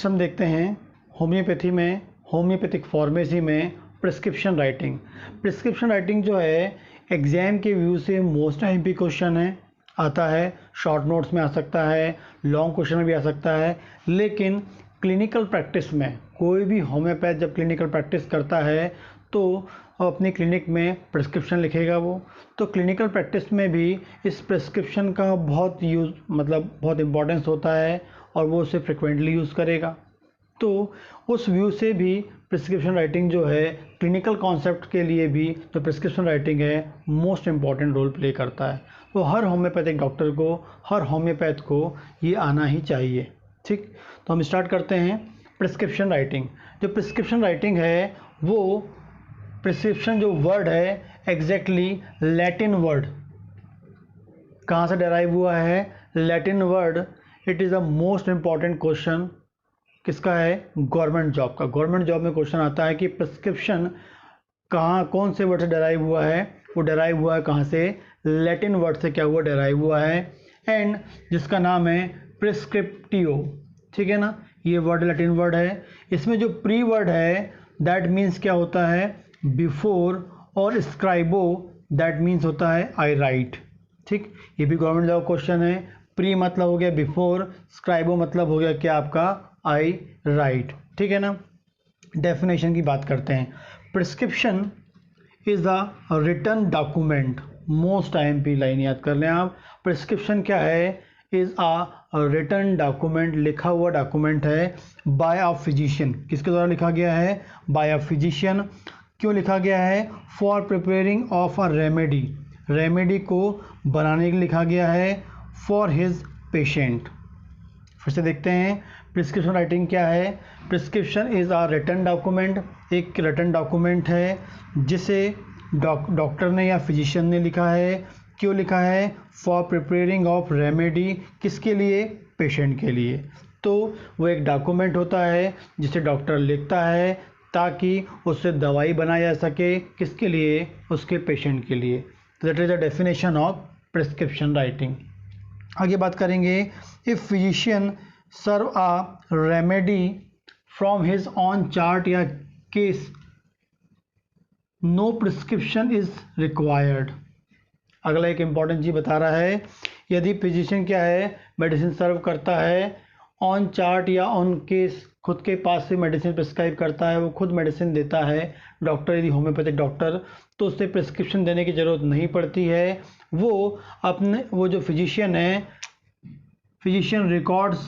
हम देखते हैं होम्योपैथी में, होम्योपैथिक फार्मेसी में प्रिस्क्रिप्शन राइटिंग। प्रिस्क्रिप्शन राइटिंग जो है एग्जाम के व्यू से मोस्ट एमपी क्वेश्चन है, आता है, शॉर्ट नोट्स में आ सकता है, लॉन्ग क्वेश्चन में भी आ सकता है। लेकिन क्लिनिकल प्रैक्टिस में कोई भी होम्योपैथ जब क्लिनिकल प्रैक्टिस करता है तो अपनी क्लिनिक में प्रिस्क्रिप्शन लिखेगा वो। तो क्लिनिकल प्रैक्टिस में भी इस प्रिस्क्रिप्शन का बहुत यूज़ बहुत इम्पोर्टेंस होता है और वो उसे फ्रिक्वेंटली यूज़ करेगा। तो उस व्यू से भी प्रिस्क्रिप्शन राइटिंग जो है क्लिनिकल कॉन्सेप्ट के लिए भी जो प्रिस्क्रिप्शन राइटिंग है मोस्ट इम्पॉर्टेंट रोल प्ले करता है। तो हर होम्योपैथिक डॉक्टर को, हर होम्योपैथ को ये आना ही चाहिए। ठीक, तो हम स्टार्ट करते हैं प्रिस्क्रिप्शन राइटिंग। जो प्रिस्क्रिप्शन राइटिंग है वो प्रिस्क्रिप्शन जो वर्ड है एग्जैक्टली लैटिन वर्ड कहाँ से डेराइव हुआ है, Latin word. It is the most important question किसका है, गवर्नमेंट जॉब का। गवर्नमेंट जॉब में क्वेश्चन आता है कि प्रिस्क्रिप्शन कौन से वर्ड से डेराइव हुआ है। वो डेराइव हुआ है कहाँ से, लैटिन वर्ड से क्या हुआ, डेराइव हुआ है, एंड जिसका नाम है प्रिस्क्रिप्टियो। ठीक है ना, ये वर्ड लैटिन वर्ड है। इसमें जो प्री वर्ड है दैट मीन्स क्या होता है, बिफोर, और स्क्राइबो दैट मीन्स होता है आई राइट। ठीक, ये भी गवर्नमेंट जॉब क्वेश्चन है। प्री मतलब हो गया बिफोर, स्क्राइबो मतलब हो गया क्या आपका, आई राइट। ठीक है ना। डेफिनेशन की बात करते हैं। Prescription is a written document, most IMP line याद कर लें आप। प्रिस्क्रिप्शन क्या है, इज अ रिटन डॉक्यूमेंट, लिखा हुआ डॉक्यूमेंट है बाय अ फिजिशियन। किसके द्वारा लिखा गया है, बाय अ फिजिशियन। क्यों लिखा गया है, for preparing of a remedy, remedy को बनाने के लिए लिखा गया है, फॉर हिज पेशेंट। फिर से देखते हैं प्रिस्क्रिप्शन राइटिंग क्या है। Prescription is a written document, एक रिटन डॉक्यूमेंट है जिसे डॉक्टर ने या फिजिशियन ने लिखा है। क्यों लिखा है, फॉर प्रिपेयरिंग ऑफ रेमेडी, किसके लिए, पेशेंट के लिए। तो वो एक डॉक्यूमेंट होता है जिसे डॉक्टर लिखता है ताकि उससे दवाई बनाई जा सके, किसके लिए, उसके पेशेंट के लिए। तो that is the definition of prescription writing. आगे बात करेंगे, if physician serve a remedy from his own chart या case, no prescription is required. अगला एक इंपॉर्टेंट चीज बता रहा है, यदि फिजिशियन क्या है, मेडिसिन सर्व करता है ऑन चार्ट या ऑन केस, खुद के पास से मेडिसिन प्रिस्क्राइब करता है, वो खुद मेडिसिन देता है डॉक्टर, यदि होम्योपैथिक डॉक्टर, तो उससे प्रिस्क्रिप्शन देने की ज़रूरत नहीं पड़ती है। वो जो फिजिशियन है, physician records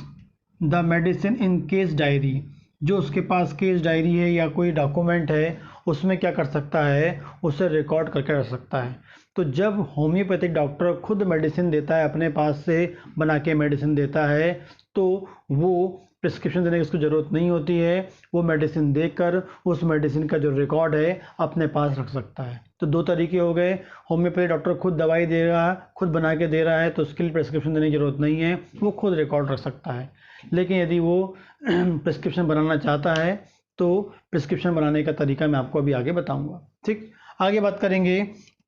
the medicine in case diary, जो उसके पास केस डायरी है या कोई डॉक्यूमेंट है उसमें क्या कर सकता है, उसे रिकॉर्ड करके रख सकता है। तो जब होम्योपैथिक डॉक्टर खुद मेडिसिन देता है, अपने पास से बना के मेडिसिन देता है, तो वो प्रिस्क्रिप्शन देने की उसको ज़रूरत नहीं होती है। वो मेडिसिन देकर उस मेडिसिन का जो रिकॉर्ड है अपने पास रख सकता है। तो दो तरीके हो गए, होम्योपैथी डॉक्टर खुद दवाई दे रहा है, खुद बना के दे रहा है, तो उसके लिए प्रिस्क्रिप्शन देने की ज़रूरत नहीं है, वो खुद रिकॉर्ड रख सकता है। लेकिन यदि वो प्रिस्क्रिप्शन बनाना चाहता है तो प्रिस्क्रिप्शन बनाने का तरीका मैं आपको अभी आगे बताऊंगा। ठीक, आगे बात करेंगे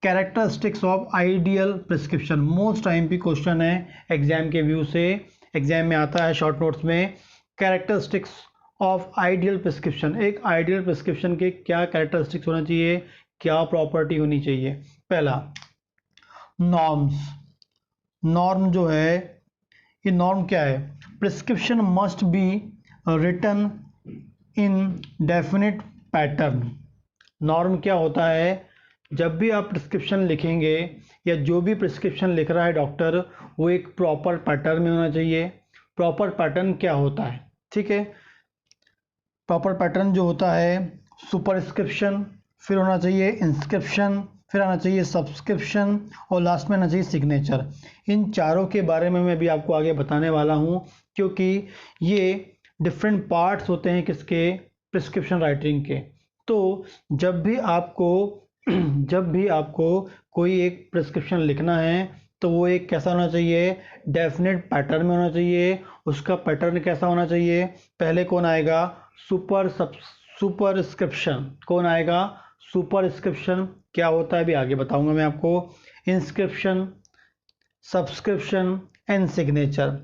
characteristics of ideal prescription. Most IMP question है एग्जाम के व्यू से, एग्जाम में आता है शॉर्ट नोट्स में। कैरेक्टरिस्टिक्स ऑफ आइडियल प्रिस्क्रिप्शन, एक आइडियल प्रिस्क्रिप्शन के क्या कैरेक्टरिस्टिक्स होना चाहिए, क्या प्रॉपर्टी होनी चाहिए। पहला, नॉर्म्स। नॉर्म जो है, ये नॉर्म क्या है, prescription must be written in definite pattern. Norm क्या होता है, जब भी आप प्रिस्क्रिप्शन लिखेंगे या जो भी प्रिस्क्रिप्शन लिख रहा है डॉक्टर, वो एक प्रॉपर पैटर्न में होना चाहिए। प्रॉपर पैटर्न क्या होता है, ठीक है, प्रॉपर पैटर्न जो होता है, सुपरस्क्रिप्शन, फिर होना चाहिए इंस्क्रिप्शन, फिर आना चाहिए सब्सक्रिप्शन, और लास्ट में आना चाहिए सिग्नेचर। इन चारों के बारे में मैं भी आपको आगे बताने वाला हूँ, क्योंकि ये डिफरेंट पार्ट्स होते हैं किसके, प्रिस्क्रिप्शन राइटिंग के। तो जब भी आपको कोई एक प्रिस्क्रिप्शन लिखना है तो वो एक कैसा होना चाहिए, डेफिनेट पैटर्न में होना चाहिए। उसका पैटर्न कैसा होना चाहिए, पहले कौन आएगा, सुपरस्क्रिप्शन, कौन आएगा, सुपरस्क्रिप्शन। क्या होता है अभी आगे बताऊंगा मैं आपको। Inscription, subscription and signature.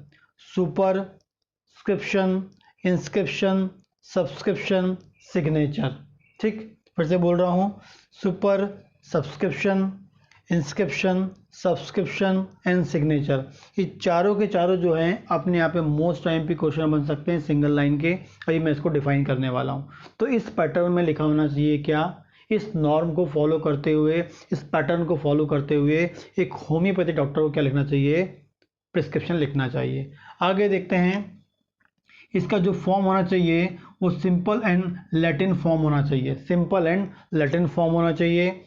Superscription, inscription, subscription, signature. ठीक, फिर से बोल रहा हूँ, super, subscription, inscription, subscription and signature, ये चारों के चारों जो हैं अपने आप में मोस्ट टाइम पे क्वेश्चन बन सकते हैं सिंगल लाइन के। अभी मैं इसको डिफाइन करने वाला हूँ। तो इस पैटर्न में लिखा होना चाहिए क्या, इस नॉर्म को फॉलो करते हुए, इस पैटर्न को फॉलो करते हुए एक होम्योपैथी डॉक्टर को क्या लिखना चाहिए, प्रिस्क्रिप्शन लिखना चाहिए। आगे देखते हैं, इसका जो फॉर्म होना चाहिए वो सिंपल एंड लैटिन फॉर्म होना चाहिए, सिंपल एंड लैटिन फॉर्म होना चाहिए।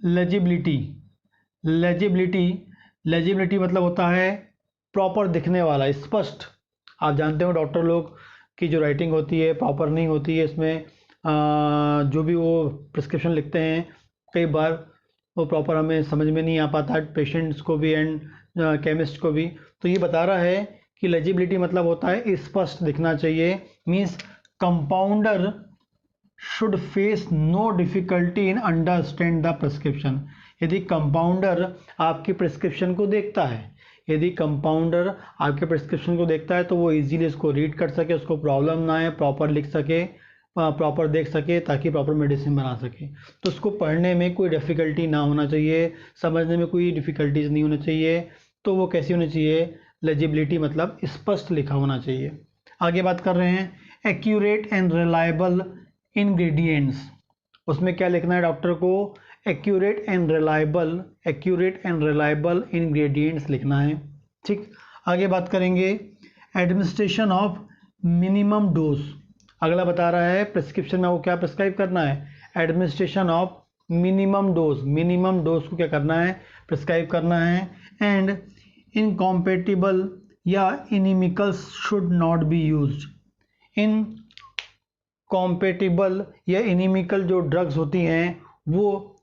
लेजिबिलिटी, लेजिबिलिटी मतलब होता है प्रॉपर दिखने वाला, स्पष्ट। आप जानते हो डॉक्टर लोग की जो राइटिंग होती है प्रॉपर नहीं होती है, इसमें जो भी वो प्रिस्क्रिप्शन लिखते हैं कई बार वो प्रॉपर हमें समझ में नहीं आ पाता है, पेशेंट्स को भी एंड केमिस्ट को भी। तो ये बता रहा है कि लेजिबिलिटी मतलब होता है स्पष्ट दिखना चाहिए, means compounder should face no difficulty in understand the prescription. यदि कंपाउंडर आपकी प्रिस्क्रिप्शन को देखता है, यदि कंपाउंडर आपके प्रिस्क्रिप्शन को देखता है तो वो इजीली इसको रीड कर सके, उसको प्रॉब्लम ना आए, प्रॉपर लिख सके, प्रॉपर देख सके, ताकि प्रॉपर मेडिसिन बना सके। तो उसको पढ़ने में कोई डिफ़िकल्टी ना होना चाहिए, समझने में कोई डिफ़िकल्टीज नहीं होना चाहिए। तो वो कैसी होनी चाहिए, लेजिबिलिटी मतलब स्पष्ट लिखा होना चाहिए। आगे बात कर रहे हैं, एक्यूरेट एंड रिलायबल इंग्रेडिएंट्स। उसमें क्या लिखना है डॉक्टर को, एक्यूरेट एंड रिलायबल इंग्रेडिएंट्स लिखना है। ठीक, आगे बात करेंगे, एडमिनिस्ट्रेशन ऑफ मिनिमम डोज। अगला बता रहा है प्रिस्क्रिप्शन में वो क्या प्रिस्क्राइब करना है, एडमिनिस्ट्रेशन ऑफ मिनिमम डोज को क्या करना है, प्रिस्क्राइब करना है। एंड इनकॉम्पेटिबल या inimicals should not be used. Incompatible या इनिमिकल जो ड्रग्स होती हैं वो,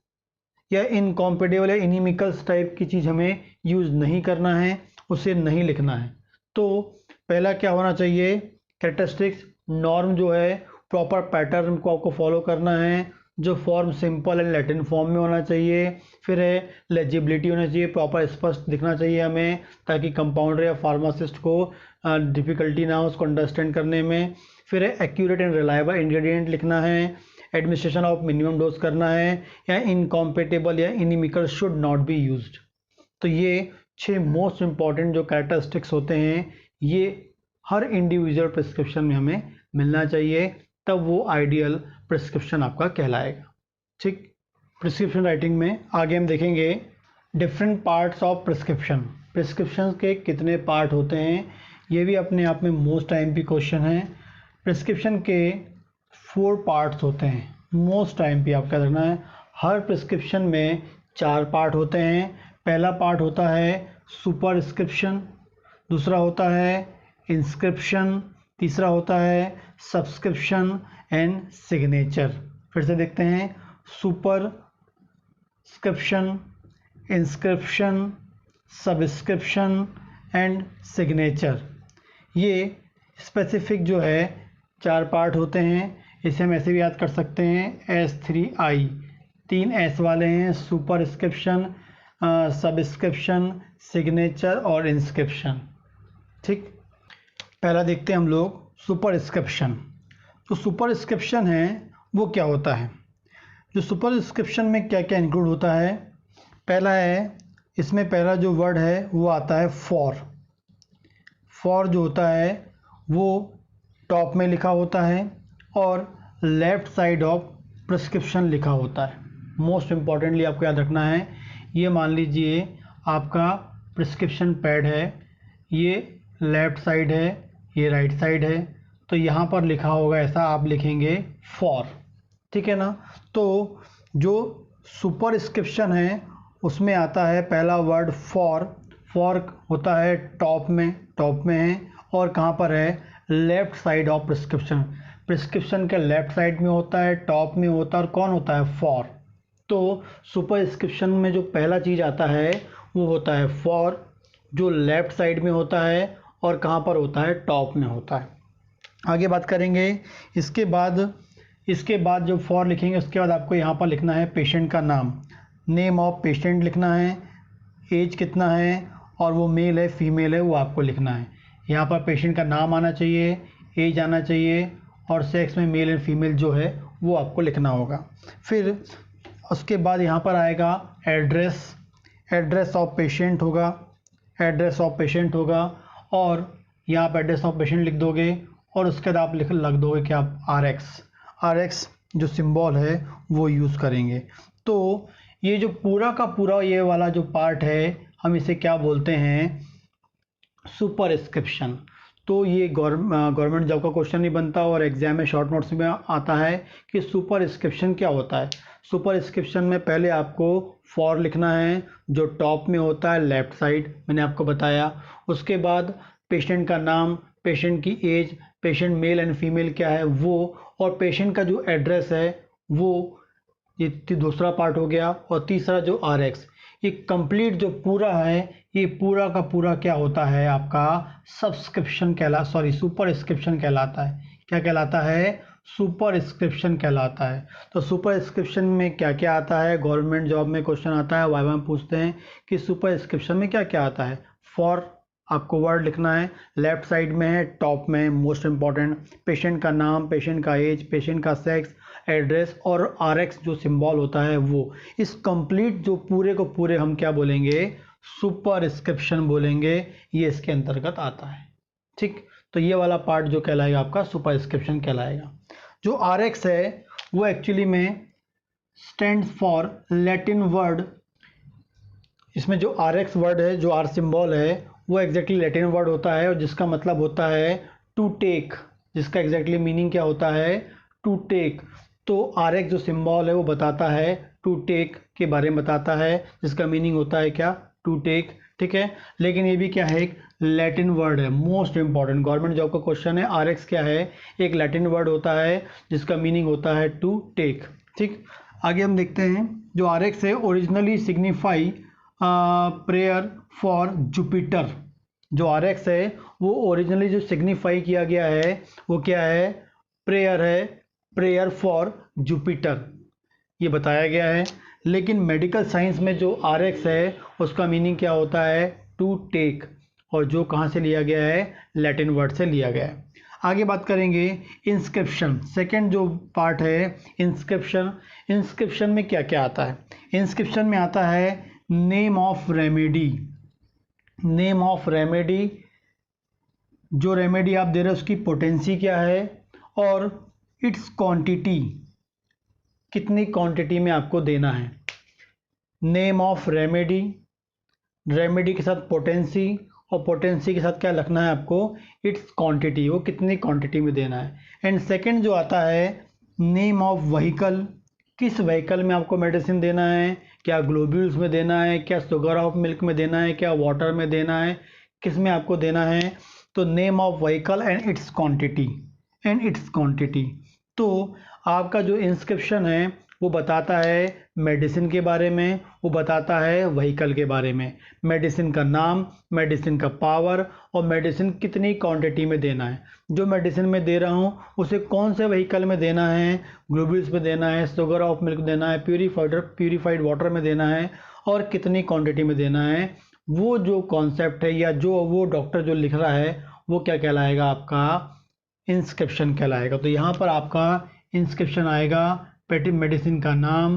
या इनकॉम्पेटिबल या इनिमिकल्स टाइप की चीज़ हमें यूज़ नहीं करना है, उसे नहीं लिखना है। तो पहला क्या होना चाहिए, कैरेक्टरिस्टिक्स, नॉर्म जो है प्रॉपर पैटर्न को आपको फॉलो करना है, जो form simple and Latin form में होना चाहिए। फिर है लेजिबिलिटी होना चाहिए, प्रॉपर स्पष्ट दिखना चाहिए हमें, ताकि कंपाउंडर या फार्मासिस्ट को डिफ़िकल्टी ना हो उसको अंडरस्टैंड करने में। फिर है एक्यूरेट एंड रिलायबल इंग्रेडिएंट लिखना है, एडमिनिस्ट्रेशन ऑफ मिनिमम डोज करना है, या इनकॉम्पेटिबल या inimical should not be used. तो ये 6 मोस्ट इंपॉर्टेंट जो कैरेक्टरिस्टिक्स होते हैं ये हर इंडिविजुअल प्रिस्क्रिप्शन में हमें मिलना चाहिए, तब वो आइडियल प्रिस्क्रिप्शन आपका कहलाएगा। ठीक, प्रिस्क्रिप्शन राइटिंग में आगे हम देखेंगे डिफरेंट पार्ट्स ऑफ प्रिस्क्रिप्शन के कितने पार्ट होते हैं, ये भी अपने आप में मोस्ट टाइम की क्वेश्चन है। प्रिस्क्रिप्शन के 4 पार्ट्स होते हैं, मोस्ट टाइम पे आपका रखना है। हर प्रिस्क्रिप्शन में 4 पार्ट होते हैं। पहला पार्ट होता है सुपरस्क्रिप्शन, दूसरा होता है इंस्क्रिप्शन, तीसरा होता है सब्सक्रिप्शन एंड सिग्नेचर। फिर से देखते हैं, superscription, inscription, subscription and signature, ये स्पेसिफिक जो है 4 पार्ट होते हैं। इसे हम ऐसे भी याद कर सकते हैं, S3I, 3 S वाले हैं, सुपरस्क्रिप्शन, सब्सक्रिप्शन, सिग्नेचर और इंस्क्रिप्शन। ठीक, पहला देखते हैं हम लोग सुपरस्क्रिप्शन। तो सुपरस्क्रिप्शन है वो क्या होता है, जो सुपरस्क्रिप्शन में क्या क्या इंक्लूड होता है। पहला है, इसमें पहला जो वर्ड है वो आता है फॉर जो होता है वो टॉप में लिखा होता है और लेफ़्ट साइड ऑफ प्रिस्क्रिप्शन लिखा होता है। मोस्ट इम्पॉर्टेंटली आपको याद रखना है, ये मान लीजिए आपका प्रिस्क्रिप्शन पैड है, ये लेफ़्ट साइड है, ये राइट साइड है, तो यहाँ पर लिखा होगा ऐसा, आप लिखेंगे फॉर। ठीक है ना। तो जो सुपरस्क्रिप्शन है उसमें आता है पहला वर्ड फॉर होता है टॉप में है, और कहाँ पर है, लेफ़्ट साइड ऑफ प्रिस्क्रिप्शन के लेफ़्ट साइड में होता है, टॉप में होता है, और कौन होता है, फॉर। तो सुपरस्क्रिप्शन में जो पहला चीज़ आता है वो होता है फॉर, जो लेफ़्ट साइड में होता है और कहाँ पर होता है, टॉप में होता है। आगे बात करेंगे, इसके बाद जब फॉर लिखेंगे उसके बाद आपको यहाँ पर लिखना है पेशेंट का नाम, नेम ऑफ पेशेंट लिखना है, एज कितना है और वो मेल है फीमेल है वो आपको लिखना है। यहाँ पर पेशेंट का नाम आना चाहिए, एज आना चाहिए और सेक्स में मेल एंड फीमेल जो है वो आपको लिखना होगा। फिर उसके बाद यहाँ पर आएगा एड्रेस, एड्रेस ऑफ पेशेंट होगा, एड्रेस ऑफ पेशेंट होगा और यहाँ पर एड्रेस ऑफ पेशेंट लिख दोगे और उसके बाद आप लग दोगे कि आप RX जो सिंबल है वो यूज़ करेंगे। तो ये जो पूरा का पूरा ये वाला जो पार्ट है हम इसे क्या बोलते हैं, सुपरस्क्रिप्शन। तो ये गवर्नमेंट जॉब का क्वेश्चन नहीं बनता और एग्जाम में शॉर्ट नोट्स में आता है कि सुपरस्क्रिप्शन क्या होता है। सुपरस्क्रिप्शन में पहले आपको फॉर लिखना है जो टॉप में होता है लेफ्ट साइड, मैंने आपको बताया। उसके बाद पेशेंट का नाम, पेशेंट की age, patient male and female क्या है वो, और पेशेंट का जो एड्रेस है वो, ये दूसरा पार्ट हो गया। और तीसरा जो RX, ये कंप्लीट जो पूरा है ये पूरा का पूरा क्या होता है आपका सुपरस्क्रिप्शन कहलाता है। क्या कहलाता है, सुपरस्क्रिप्शन कहलाता है। तो सुपरस्क्रिप्शन में क्या क्या आता है, गवर्नमेंट जॉब में क्वेश्चन आता है, वाइवा में पूछते हैं कि सुपरस्क्रिप्शन में क्या क्या आता है। फॉर आपको वर्ड लिखना है, लेफ्ट साइड में है, टॉप में मोस्ट इंपॉर्टेंट, पेशेंट का नाम, पेशेंट का एज, पेशेंट का सेक्स, एड्रेस और RX जो सिंबल होता है वो। इस कंप्लीट जो पूरे को पूरे हम क्या बोलेंगे, सुपरस्क्रिप्शन बोलेंगे, ये इसके अंतर्गत आता है। ठीक, तो ये वाला पार्ट जो कहलाएगा आपका सुपरस्क्रिप्शन कहलाएगा। जो RX है वो एक्चुअली में स्टैंड फॉर लैटिन वर्ड, इसमें जो RX वर्ड है, जो R सिंबल है वो एग्जैक्टली लैटिन वर्ड होता है और जिसका मतलब होता है टू टेक, जिसका एग्जैक्टली मीनिंग क्या होता है, टू टेक। तो RX जो सिंबल है वो बताता है टू टेक के बारे में बताता है, जिसका मीनिंग होता है क्या, टू टेक। ठीक है, लेकिन ये भी क्या है, एक लैटिन वर्ड है, मोस्ट इंपॉर्टेंट गवर्नमेंट जॉब का क्वेश्चन है। RX क्या है, एक लैटिन वर्ड होता है जिसका मीनिंग होता है टू टेक। ठीक, आगे हम देखते हैं जो RX है originally signify prayer for Jupiter. जो RX है वो ओरिजिनली जो सिग्निफाई किया गया है वो क्या है, प्रेयर है, प्रेयर फॉर जुपिटर ये बताया गया है। लेकिन मेडिकल साइंस में जो RX है उसका मीनिंग क्या होता है, टू टेक, और जो कहाँ से लिया गया है, लैटिन वर्ड से लिया गया है। आगे बात करेंगे इंस्क्रिप्शन, सेकंड जो पार्ट है इंस्क्रिप्शन। इंस्क्रिप्शन में क्या क्या आता है, इंस्क्रिप्शन में आता है name of remedy. Name of remedy, जो रेमेडी आप दे रहे हो उसकी पोटेंसी क्या है और इट्स क्वांटिटी, कितनी क्वांटिटी में आपको देना है। नेम ऑफ रेमेडी, रेमेडी के साथ पोटेंसी और पोटेंसी के साथ क्या लिखना है आपको, इट्स क्वांटिटी, वो कितनी क्वांटिटी में देना है। एंड सेकंड जो आता है नेम ऑफ व्हीकल, किस व्हीकल में आपको मेडिसिन देना है, क्या ग्लोब्यूल्स में देना है, क्या शुगर ऑफ मिल्क में देना है, क्या वाटर में देना है, किस में आपको देना है। तो name of vehicle and it's quantity, and it's quantity. तो आपका जो इंस्क्रिप्शन है वो बताता है मेडिसिन के बारे में, वो बताता है व्हीकल के बारे में, मेडिसिन का नाम, मेडिसिन का पावर और मेडिसिन कितनी क्वांटिटी में देना है। जो मेडिसिन में दे रहा हूँ उसे कौन से व्हीकल में देना है, ग्लोब्यूल्स में देना है, शुगर ऑफ मिल्क देना है, प्यूरिफाइड वाटर में देना है और कितनी क्वांटिटी में देना है। वो जो कॉन्सेप्ट है या जो वो डॉक्टर जो लिख रहा है वो क्या कहलाएगा, आपका इंस्क्रिप्शन कहलाएगा। तो यहाँ पर आपका इंस्क्रिप्शन आएगा, मेडिसिन का नाम,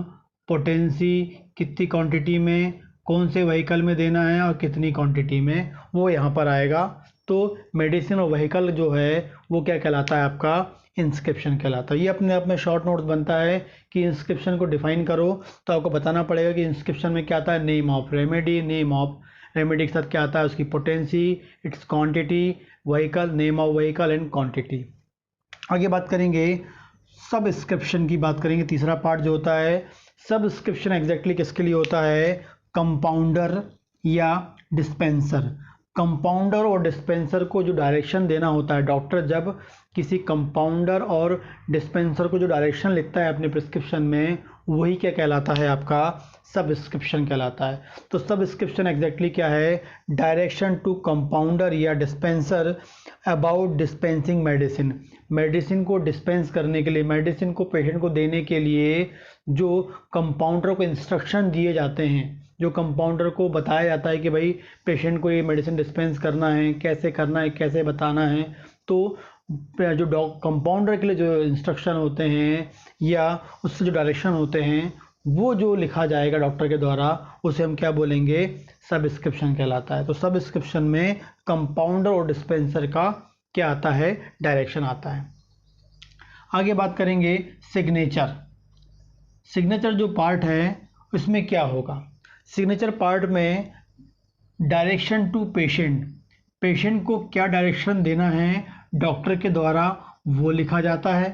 पोटेंसी, कितनी क्वांटिटी में, कौन से व्हीकल में देना है और कितनी क्वांटिटी में, वो यहाँ पर आएगा। तो मेडिसिन और व्हीकल जो है वो क्या कहलाता है, आपका इंस्क्रिप्शन कहलाता है। ये अपने आप में शॉर्ट नोट्स बनता है कि इंस्क्रिप्शन को डिफाइन करो तो आपको बताना पड़ेगा कि इंस्क्रिप्शन में क्या आता है, name of remedy, name of remedy के साथ क्या आता है, उसकी potency, it's quantity, vehicle, name of vehicle and quantity. आगे बात करेंगे सबस्क्रिप्शन की, बात करेंगे तीसरा पार्ट जो होता है सबस्क्रिप्शन। एग्जैक्टली किसके लिए होता है, कंपाउंडर या डिस्पेंसर। कंपाउंडर और डिस्पेंसर को जो डायरेक्शन देना होता है, डॉक्टर जब किसी कंपाउंडर और डिस्पेंसर को जो डायरेक्शन लिखता है अपने प्रिस्क्रिप्शन में, वही क्या कहलाता है, आपका सबस्क्रिप्शन कहलाता है। तो सबस्क्रिप्शन एग्जैक्टली क्या है, डायरेक्शन टू कंपाउंडर या dispenser about dispensing medicine. Medicine को डिस्पेंस करने के लिए, मेडिसिन को पेशेंट को देने के लिए जो कंपाउंडर को इंस्ट्रक्शन दिए जाते हैं, जो कंपाउंडर को बताया जाता है कि भाई पेशेंट को ये मेडिसिन डिस्पेंस करना है, कैसे बताना है। तो जो कंपाउंडर के लिए जो इंस्ट्रक्शन होते हैं या उससे जो डायरेक्शन होते हैं वो जो लिखा जाएगा डॉक्टर के द्वारा, उसे हम क्या बोलेंगे, सब्सक्रिप्शन कहलाता है। तो सब्सक्रिप्शन में कंपाउंडर और डिस्पेंसर का क्या आता है, डायरेक्शन आता है। आगे बात करेंगे सिग्नेचर। सिग्नेचर जो पार्ट है उसमें क्या होगा, सिग्नेचर पार्ट में डायरेक्शन टू पेशेंट, पेशेंट को क्या डायरेक्शन देना है डॉक्टर के द्वारा वो लिखा जाता है।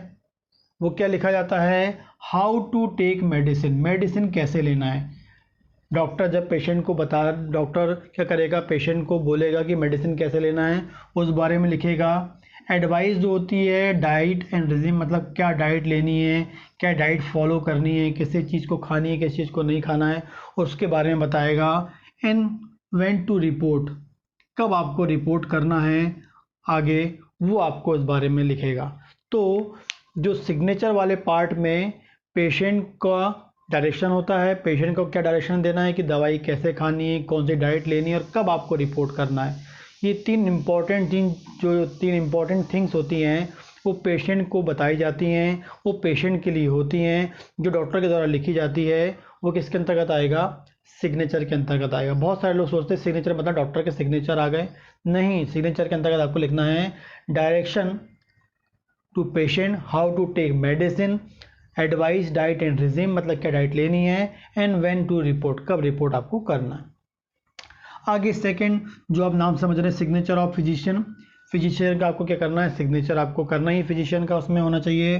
वो क्या लिखा जाता है, how to take medicine, medicine कैसे लेना है। डॉक्टर जब पेशेंट को डॉक्टर क्या करेगा, पेशेंट को बोलेगा कि मेडिसिन कैसे लेना है, उस बारे में लिखेगा। एडवाइस जो होती है डाइट एंड रिजिम, मतलब क्या डाइट लेनी है, क्या डाइट फॉलो करनी है, किसी चीज़ को खानी है, किस चीज़ को नहीं खाना है, उसके बारे में बताएगा। एंड व्हेन टू रिपोर्ट, कब आपको रिपोर्ट करना है आगे, वो आपको इस बारे में लिखेगा। तो जो सिग्नेचर वाले पार्ट में पेशेंट का डायरेक्शन होता है, पेशेंट को क्या डायरेक्शन देना है कि दवाई कैसे खानी है, कौन सी डाइट लेनी है और कब आपको रिपोर्ट करना है। ये तीन इम्पॉर्टेंट थिंग्स होती हैं वो पेशेंट को बताई जाती हैं, वो पेशेंट के लिए होती हैं, जो डॉक्टर के द्वारा लिखी जाती है। वो किसके अंतर्गत आएगा, सिग्नेचर के अंतर्गत आएगा। बहुत सारे लोग सोचते हैं सिग्नेचर मतलब डॉक्टर के सिग्नेचर आ गए, नहीं, सिग्नेचर के अंतर्गत आपको लिखना है direction to patient, how to take medicine, advice diet and regimen मतलब क्या डाइट लेनी है, एंड व्हेन टू रिपोर्ट, कब रिपोर्ट आपको करना है। आगे सेकंड जो आप नाम समझ रहे हैं, सिग्नेचर ऑफ फिजिशियन, फिजिशियन का आपको क्या करना है, सिग्नेचर आपको करना ही फिजिशियन का, उसमें होना चाहिए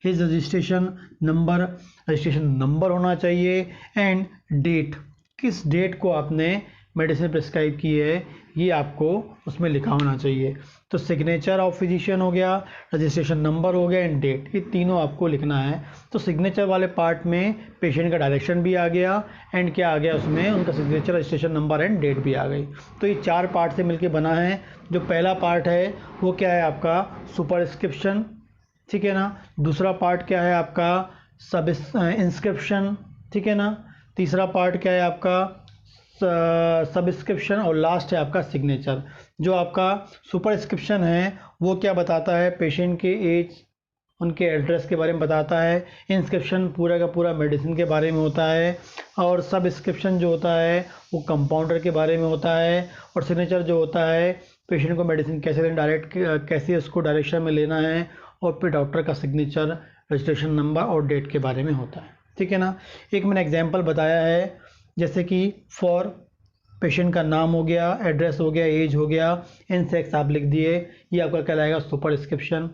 हिज रजिस्ट्रेशन नंबर होना चाहिए, एंड डेट, किस डेट को आपने मेडिसिन प्रिस्क्राइब की है ये आपको उसमें लिखा होना चाहिए। तो सिग्नेचर ऑफ फिजिशियन हो गया, रजिस्ट्रेशन नंबर हो गया एंड डेट, ये तीनों आपको लिखना है। तो सिग्नेचर वाले पार्ट में पेशेंट का डायरेक्शन भी आ गया एंड क्या आ गया उसमें, उनका signature, registration number and date भी आ गई। तो ये चार पार्ट से मिलकर बना है। जो पहला पार्ट है वो क्या है आपका, सुपरस्क्रिप्शन, ठीक है ना। दूसरा पार्ट क्या है आपका, सब इंस्क्रिप्शन, ठीक है ना। तीसरा पार्ट क्या है आपका, सब्सक्रिप्शन, और लास्ट है आपका सिग्नेचर। जो आपका सुपरस्क्रिप्शन है वो क्या बताता है, पेशेंट के एज, उनके एड्रेस के बारे में बताता है। इंस्क्रिप्शन पूरा का पूरा मेडिसिन के बारे में होता है, और सब्सक्रिप्शन जो होता है वो कंपाउंडर के बारे में होता है, और सिग्नेचर जो होता है पेशेंट को मेडिसिन कैसे लेना, कैसे उसको डायरेक्शन में लेना है, और फिर डॉक्टर का सिग्नेचर, रजिस्ट्रेशन नंबर और डेट के बारे में होता है, ठीक है ना। एक मैंने एग्जाम्पल बताया है, जैसे कि फॉर पेशेंट का नाम हो गया, एड्रेस हो गया, एज हो गया, एंड सेक्स आप लिख दिए, ये आपका कहलाएगा सुपरस्क्रिप्शन।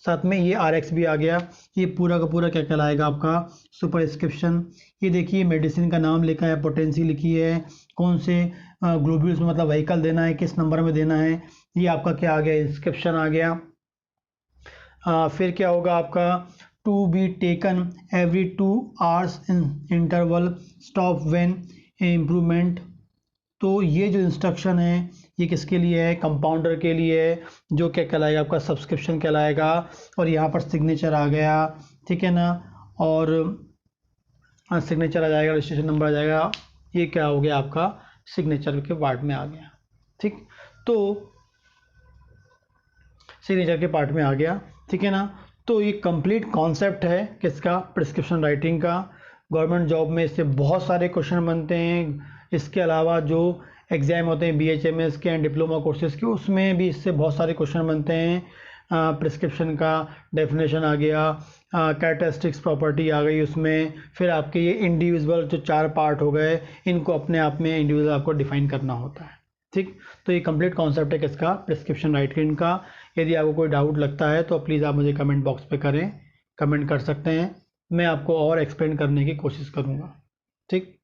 साथ में ये RX भी आ गया, ये पूरा का पूरा क्या कहलाएगा आपका सुपरस्क्रिप्शन। ये देखिए मेडिसिन का नाम लिखा है, पोटेंसी लिखी है, कौन से ग्लोब्यूल्स में मतलब व्हीकल देना है, किस नंबर में देना है, ये आपका क्या आ गया, इंस्क्रिप्शन आ गया। फिर क्या होगा आपका, to be taken every 2 hours interval, stop when improvement. तो ये जो इंस्ट्रक्शन है ये किसके लिए है, कंपाउंडर के लिए है, जो क्या कहलाएगा आपका सब्सक्रिप्शन कहलाएगा। और यहाँ पर सिग्नेचर आ गया, ठीक है ना, और सिग्नेचर आ जाएगा, रजिस्ट्रेशन नंबर आ जाएगा, ये क्या हो गया आपका सिग्नेचर के पार्ट में आ गया, ठीक। तो सिग्नेचर के पार्ट में आ गया, ठीक है ना। तो ये कंप्लीट कॉन्सेप्ट है किसका, प्रिस्क्रिप्शन राइटिंग का। गवर्नमेंट जॉब में इससे बहुत सारे क्वेश्चन बनते हैं। इसके अलावा जो एग्ज़ाम होते हैं BHMS के एंड डिप्लोमा कोर्सेज़ के, उसमें भी इससे बहुत सारे क्वेश्चन बनते हैं। प्रिस्क्रिप्शन का डेफिनेशन आ गया, कैरेक्टरिस्टिक्स प्रॉपर्टी आ गई उसमें, फिर आपके ये इंडिविजुअल जो 4 पार्ट हो गए, इनको अपने आप में इंडिविजुअल आपको डिफाइन करना होता है, ठीक। तो ये कंप्लीट कॉन्सेप्ट है किसका, प्रिस्क्रिप्शन राइटिंग का। यदि आपको कोई डाउट लगता है तो प्लीज़ आप मुझे कमेंट बॉक्स पे करें, कमेंट कर सकते हैं, मैं आपको और एक्सप्लेन करने की कोशिश करूँगा, ठीक।